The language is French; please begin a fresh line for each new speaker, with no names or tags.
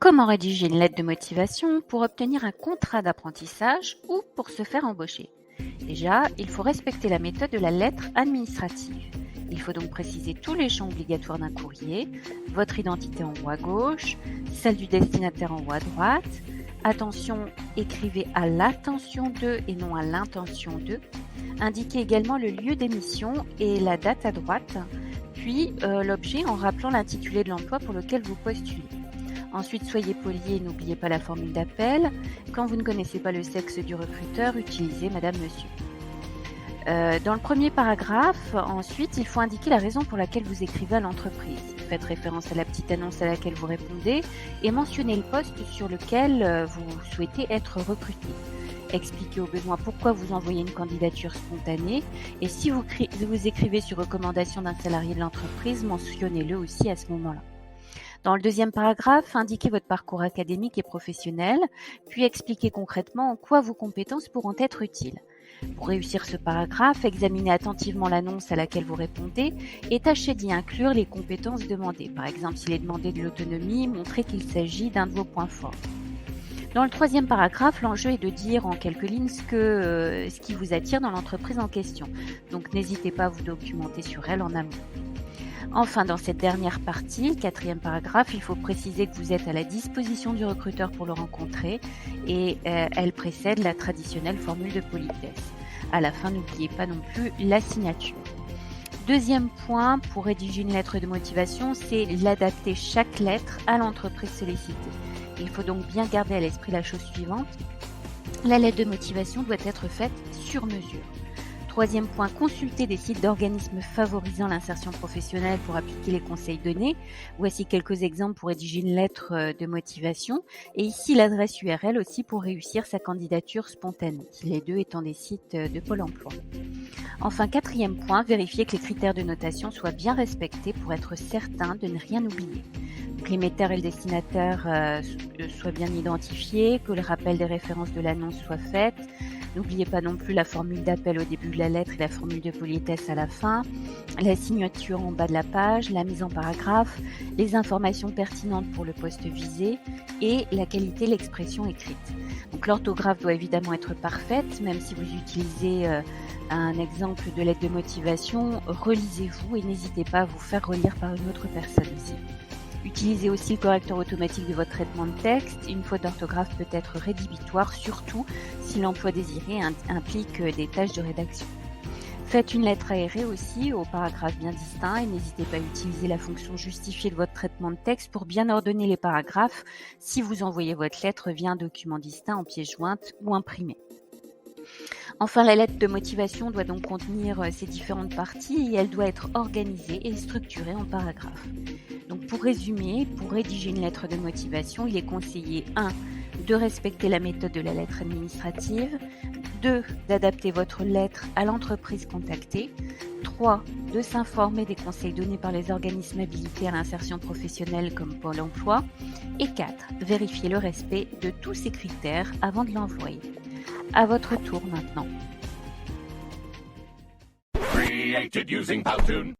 Comment rédiger une lettre de motivation pour obtenir un contrat d'apprentissage ou pour se faire embaucher? Déjà, il faut respecter la méthode de la lettre administrative. Il faut donc préciser tous les champs obligatoires d'un courrier, votre identité en haut à gauche, celle du destinataire en haut à droite. Attention, écrivez à l'attention de et non à l'intention de. Indiquez également le lieu d'émission et la date à droite, puis l'objet en rappelant l'intitulé de l'emploi pour lequel vous postulez. Ensuite, soyez poli et n'oubliez pas la formule d'appel. Quand vous ne connaissez pas le sexe du recruteur, utilisez madame, monsieur. Dans le premier paragraphe, ensuite, il faut indiquer la raison pour laquelle vous écrivez à l'entreprise. Faites référence à la petite annonce à laquelle vous répondez et mentionnez le poste sur lequel vous souhaitez être recruté. Expliquez au besoin pourquoi vous envoyez une candidature spontanée et si vous écrivez sur recommandation d'un salarié de l'entreprise, mentionnez-le aussi à ce moment-là. Dans le deuxième paragraphe, indiquez votre parcours académique et professionnel, puis expliquez concrètement en quoi vos compétences pourront être utiles. Pour réussir ce paragraphe, examinez attentivement l'annonce à laquelle vous répondez et tâchez d'y inclure les compétences demandées. Par exemple, s'il est demandé de l'autonomie, montrez qu'il s'agit d'un de vos points forts. Dans le troisième paragraphe, l'enjeu est de dire en quelques lignes ce qui vous attire dans l'entreprise en question. Donc n'hésitez pas à vous documenter sur elle en amont. Enfin, dans cette dernière partie, quatrième paragraphe, il faut préciser que vous êtes à la disposition du recruteur pour le rencontrer et elle précède la traditionnelle formule de politesse. À la fin, n'oubliez pas non plus la signature. Deuxième point pour rédiger une lettre de motivation, c'est l'adapter chaque lettre à l'entreprise sollicitée. Il faut donc bien garder à l'esprit la chose suivante. La lettre de motivation doit être faite sur mesure. Troisième point, consulter des sites d'organismes favorisant l'insertion professionnelle pour appliquer les conseils donnés. Voici quelques exemples pour rédiger une lettre de motivation. Et ici, l'adresse URL aussi pour réussir sa candidature spontanée, les deux étant des sites de Pôle emploi. Enfin, quatrième point, vérifier que les critères de notation soient bien respectés pour être certain de ne rien oublier. Que l'émetteur et le destinataire soient bien identifiés, que le rappel des références de l'annonce soit fait. N'oubliez pas non plus la formule d'appel au début de la lettre et la formule de politesse à la fin, la signature en bas de la page, la mise en paragraphe, les informations pertinentes pour le poste visé et la qualité de l'expression écrite. Donc l'orthographe doit évidemment être parfaite, même si vous utilisez un exemple de lettre de motivation, relisez-vous et n'hésitez pas à vous faire relire par une autre personne aussi. Utilisez aussi le correcteur automatique de votre traitement de texte. Une faute d'orthographe peut être rédhibitoire, surtout si l'emploi désiré implique des tâches de rédaction. Faites une lettre aérée aussi au paragraphe bien distinct et n'hésitez pas à utiliser la fonction justifiée de votre traitement de texte pour bien ordonner les paragraphes si vous envoyez votre lettre via un document distinct en pièce jointe ou imprimé. Enfin, la lettre de motivation doit donc contenir ces différentes parties et elle doit être organisée et structurée en paragraphes. Donc pour résumer, pour rédiger une lettre de motivation, il est conseillé 1. De respecter la méthode de la lettre administrative, 2. D'adapter votre lettre à l'entreprise contactée, 3. De s'informer des conseils donnés par les organismes habilités à l'insertion professionnelle comme Pôle emploi, et 4. Vérifier le respect de tous ces critères avant de l'envoyer. À votre tour maintenant.
Created using Powtoon.